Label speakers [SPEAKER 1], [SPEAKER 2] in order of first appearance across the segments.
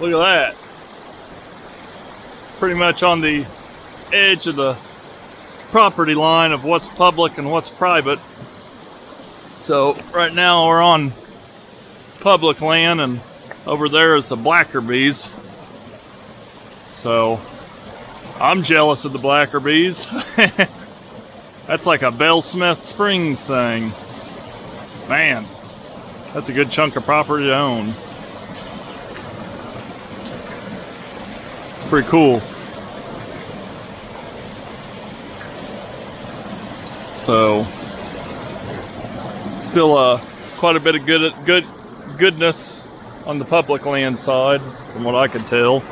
[SPEAKER 1] Look at that. Pretty much on the edge of the property line of what's public and what's private. So right now we're on public land, and over there is the Blackerbys. So I'm jealous of the Blackerbys. That's like a Bell Smith Springs thing. Man, that's a good chunk of property to own. Pretty cool. So still quite a bit of goodness on the public land side from what I could tell,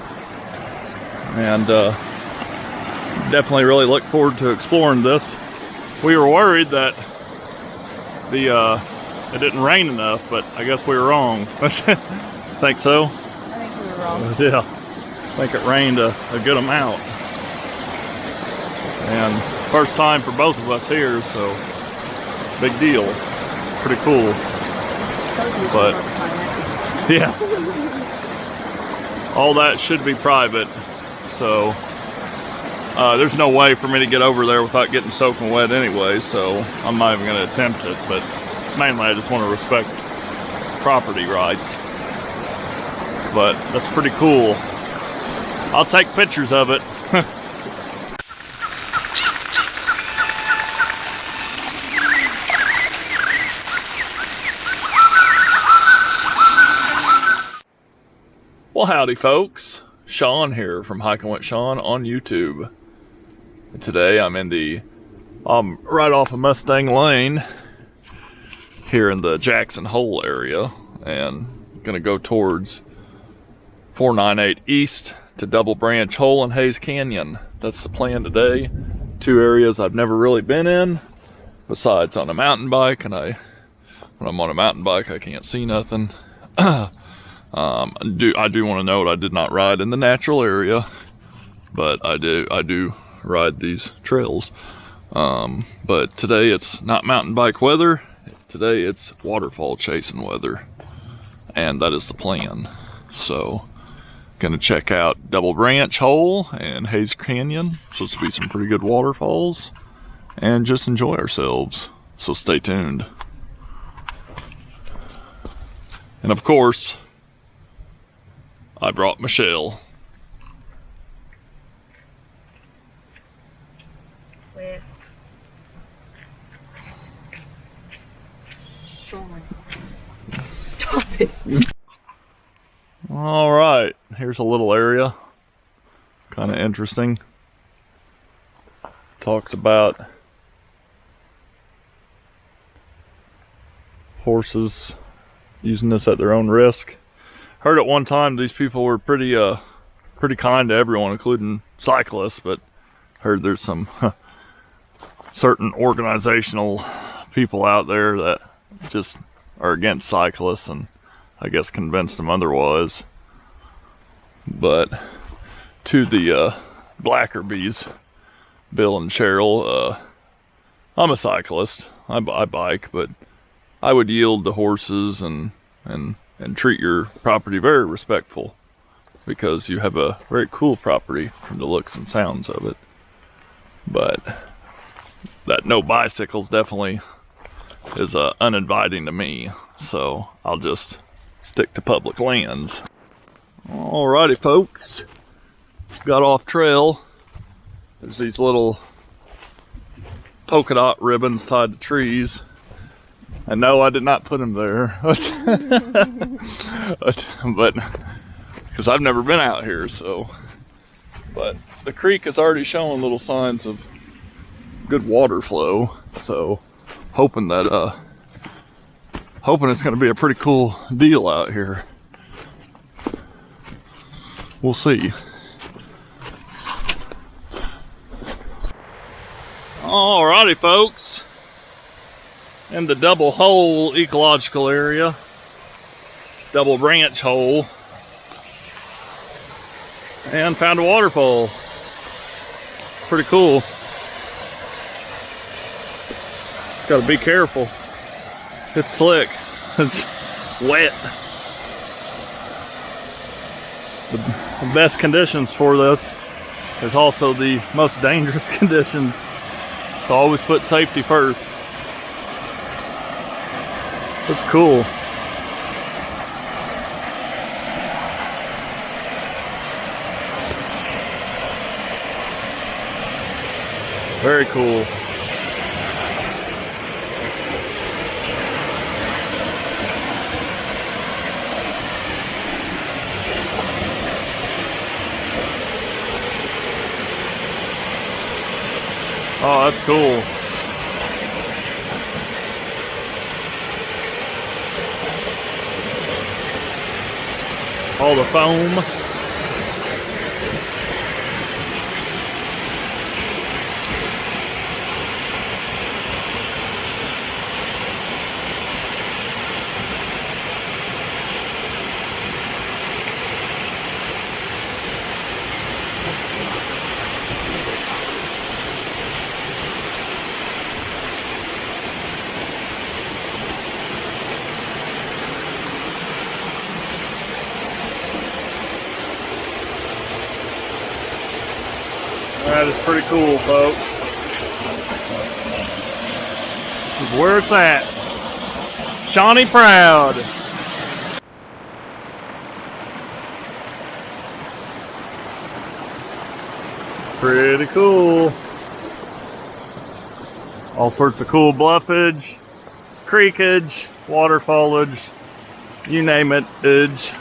[SPEAKER 1] and definitely really look forward to exploring this. We were worried that it didn't rain enough, but I guess we were wrong. Think so?
[SPEAKER 2] I think we were wrong.
[SPEAKER 1] Yeah, I think it rained a good amount, and first time for both of us here, so big deal. Pretty cool. But yeah, all that should be private, so there's no way for me to get over there without getting soaking wet anyway, so I'm not even going to attempt it. But mainly I just want to respect property rights. But that's pretty cool. I'll take pictures of it. Well, howdy folks, Shawn here from Hiking with Shawn on YouTube. And today I'm right off of Mustang Lane here in the Jackson Hole area, and gonna go towards 498 East to Double Branch Hole and Hayes Canyon. That's the plan today. Two areas I've never really been in, besides on a mountain bike, and when I'm on a mountain bike I can't see nothing. I do want to note I did not ride in the natural area, but I do ride these trails. But today it's not mountain bike weather. Today it's waterfall chasing weather, and that is the plan. So gonna check out Double Branch Hole and Hayes Canyon. Supposed to be some pretty good waterfalls, and just enjoy ourselves. So stay tuned. And of course, I brought Michelle.
[SPEAKER 2] With Shawn. Stop it.
[SPEAKER 1] All right, here's a little area. Kind of interesting. Talks about horses using this at their own risk. Heard at one time these people were pretty kind to everyone, including cyclists, but heard there's some certain organizational people out there that just are against cyclists, and I guess convinced them otherwise. But to the Blackerbys, Bill and Cheryl, I'm a cyclist. I bike, but I would yield to horses and treat your property very respectful, because you have a very cool property from the looks and sounds of it. But that no bicycles definitely is uninviting to me, so I'll just stick to public lands. Alrighty folks, got off trail. There's these little polka dot ribbons tied to trees. And no, I did not put them there, but because I've never been out here, so. But the creek is already showing little signs of good water flow, so hoping it's going to be a pretty cool deal out here. We'll see. Alrighty, folks. In the Double Hole Ecological Area, Double Branch Hole, and found a waterfall. Pretty cool. Gotta be careful. It's slick. It's wet. the best conditions for this. There's also the most dangerous conditions. So always put safety first. That's cool. Very cool. Oh, that's cool. All the foam. That is pretty cool, folks. This is where it's at. Shawnee proud. Pretty cool. All sorts of cool bluffage, creekage, waterfallage, you name it, edge.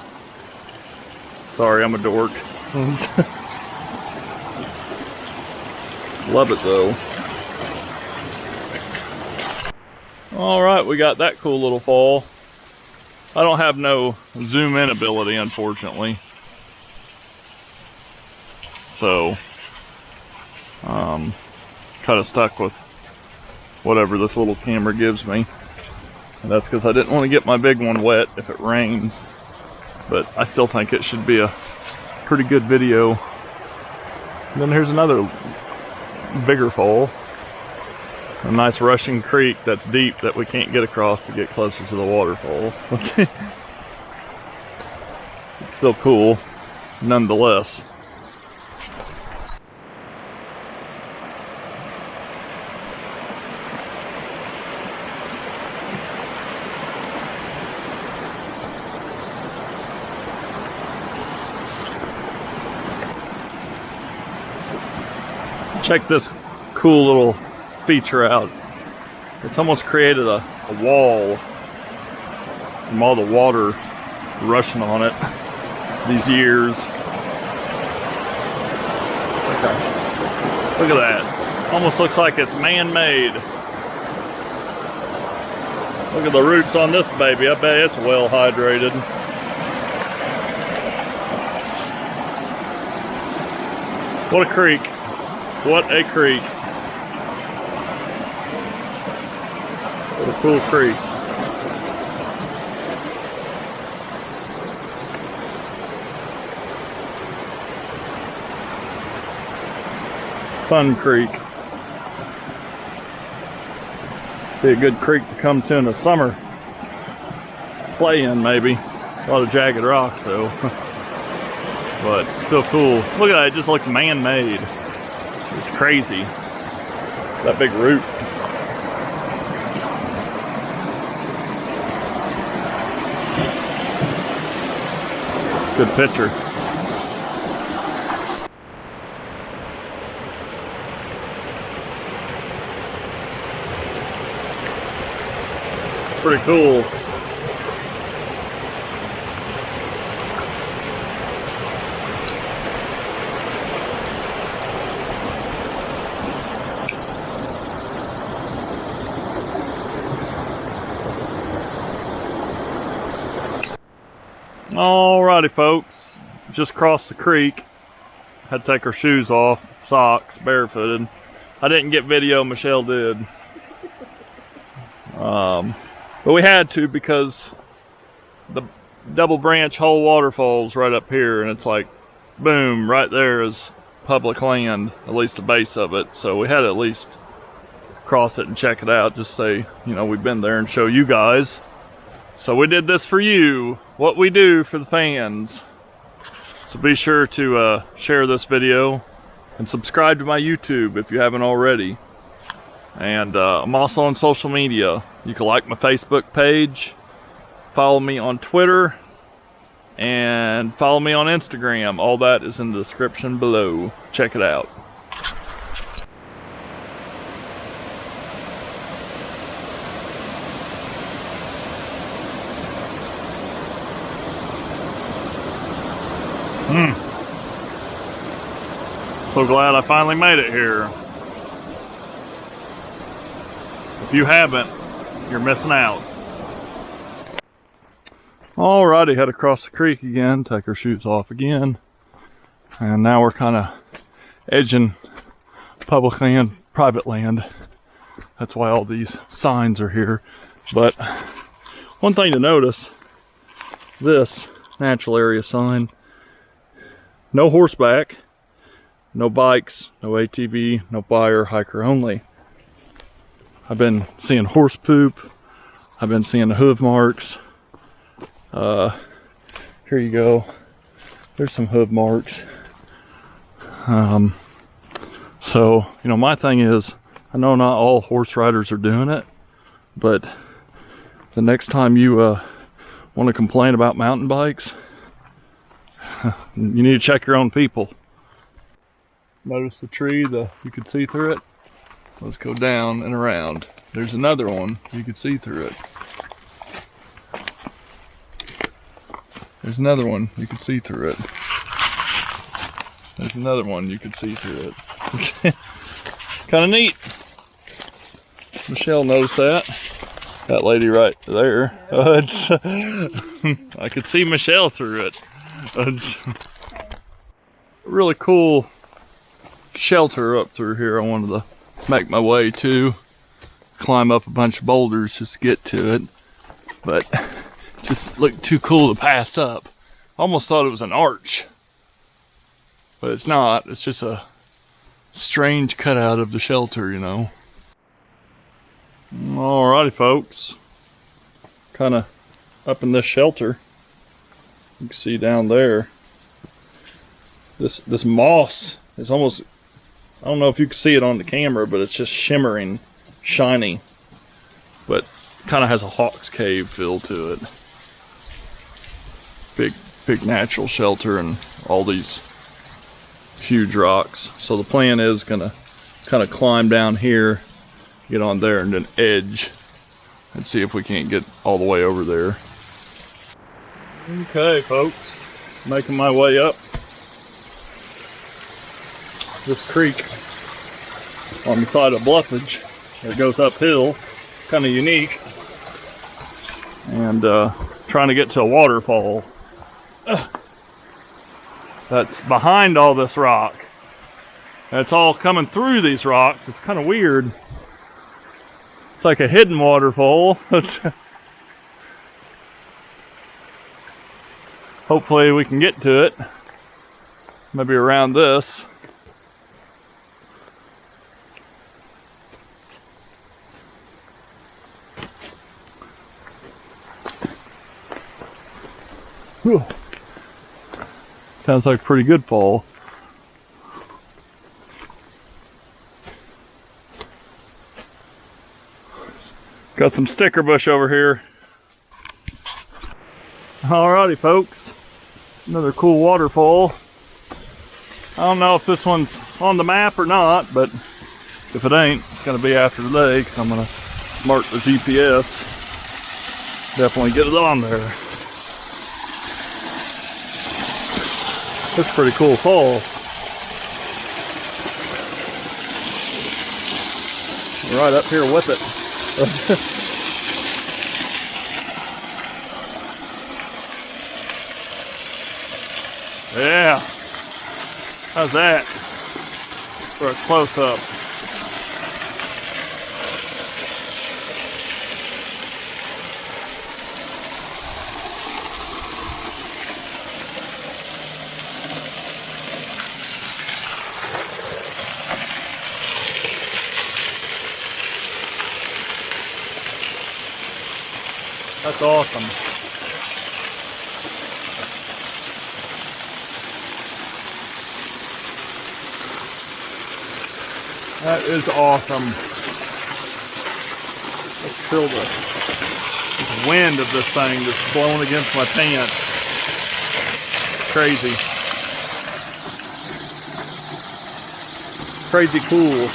[SPEAKER 1] Sorry, I'm a dork. Love it though. Alright, we got that cool little fall. I don't have no zoom in ability, unfortunately. So, kind of stuck with whatever this little camera gives me. And that's because I didn't want to get my big one wet if it rains. But I still think it should be a pretty good video. And then here's another bigger fall. A nice rushing creek that's deep that we can't get across to get closer to the waterfall. It's still cool, nonetheless. Check this cool little feature out. It's almost created a wall from all the water rushing on it these years. Look at that. Almost looks like it's man-made. Look at the roots on this baby. I bet it's well hydrated. What a creek. What a creek. What a cool creek. Fun creek. Be a good creek to come to in the summer. Play in, maybe. A lot of jagged rocks, though. But still cool. Look at that, it just looks man-made. It's crazy. That big root. Good picture. Pretty cool. Alrighty folks, just crossed the creek. Had to take our shoes off, socks, barefooted. I didn't get video, Michelle did. But we had to because the Double Branch Hole waterfalls right up here, and it's like, boom, right there is public land, at least the base of it. So we had to at least cross it and check it out, just say, you know, we've been there and show you guys. So we did this for you, what we do for the fans. So be sure to share this video and subscribe to my YouTube if you haven't already. And I'm also on social media. You can like my Facebook page, follow me on Twitter, and follow me on Instagram. All that is in the description below. Check it out. So glad I finally made it here. If you haven't, you're missing out. Alrighty, head across the creek again, take our shoes off again. And now we're kind of edging public land, private land. That's why all these signs are here. But one thing to notice, this natural area sign, no horseback, no bikes, no ATV, no buyer, hiker only. I've been seeing horse poop. I've been seeing the hoof marks. Here you go. There's some hoof marks. So, you know, my thing is, I know not all horse riders are doing it, but the next time you want to complain about mountain bikes, you need to check your own people. Notice the tree, you could see through it. Let's go down and around. There's another one, you could see through it. There's another one, you could see through it. There's another one, you could see through it. Kind of neat. Michelle noticed that. That lady right there. I could see Michelle through it. Really cool shelter up through here I wanted to make my way to. Climb up a bunch of boulders just to get to it. But just looked too cool to pass up. Almost thought it was an arch. But it's not. It's just a strange cutout of the shelter, you know. Alrighty, folks. Kind of up in this shelter. You can see down there. This moss is almost, I don't know if you can see it on the camera, but it's just shimmering, shiny. But kind of has a hawk's cave feel to it. Big natural shelter and all these huge rocks. So the plan is gonna kind of climb down here, get on there, and then edge and see if we can't get all the way over there. Okay, folks, making my way up this creek on the side of bluffage. It goes uphill, kind of unique, and trying to get to a waterfall that's behind all this rock. And it's all coming through these rocks. It's kind of weird. It's like a hidden waterfall. Hopefully we can get to it. Maybe around this. Whew. Sounds like a pretty good fall. Got some sticker bush over here. Alrighty, folks. Another cool waterfall. I don't know if this one's on the map or not, but if it ain't, it's gonna be after the day, because I'm gonna mark the GPS. Definitely get it on there. That's a pretty cool fall. Right up here with it. Yeah. How's that for a close-up? That's awesome. That is awesome. Let's feel the wind of this thing just blowing against my pants. Crazy. Crazy cool.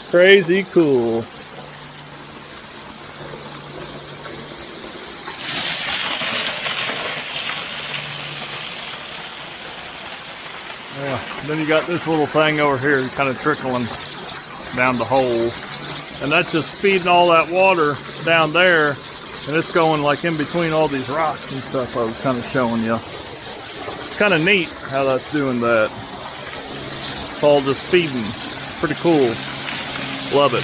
[SPEAKER 1] Crazy cool. Yeah, then you got this little thing over here kind of trickling down the hole. And that's just feeding all that water down there. And it's going like in between all these rocks and stuff I was kind of showing you. It's kind of neat how that's doing that. It's all just feeding. Pretty cool. Love it.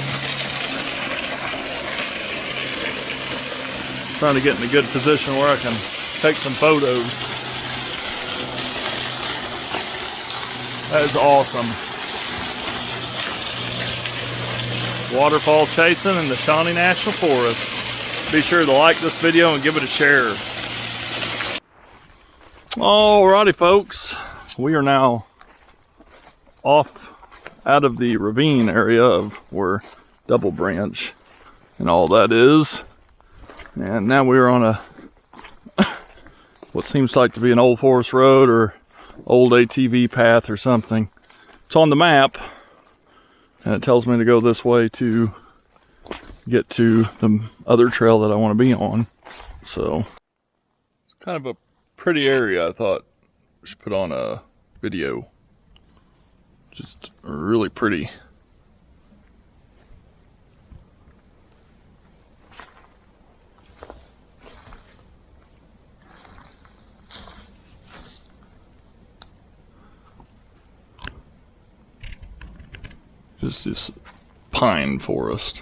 [SPEAKER 1] Trying to get in a good position where I can take some photos. That is awesome. Waterfall chasing in the Shawnee National Forest. Be sure to like this video and give it a share. Alrighty folks, we are now off out of the ravine area of where Double Branch and all that is. And now we're on a what seems like to be an old forest road or old ATV path or something. It's on the map and it tells me to go this way to get to the other trail that I want to be on. So it's kind of a pretty area. I thought we should put on a video. Just really pretty. Just this pine forest.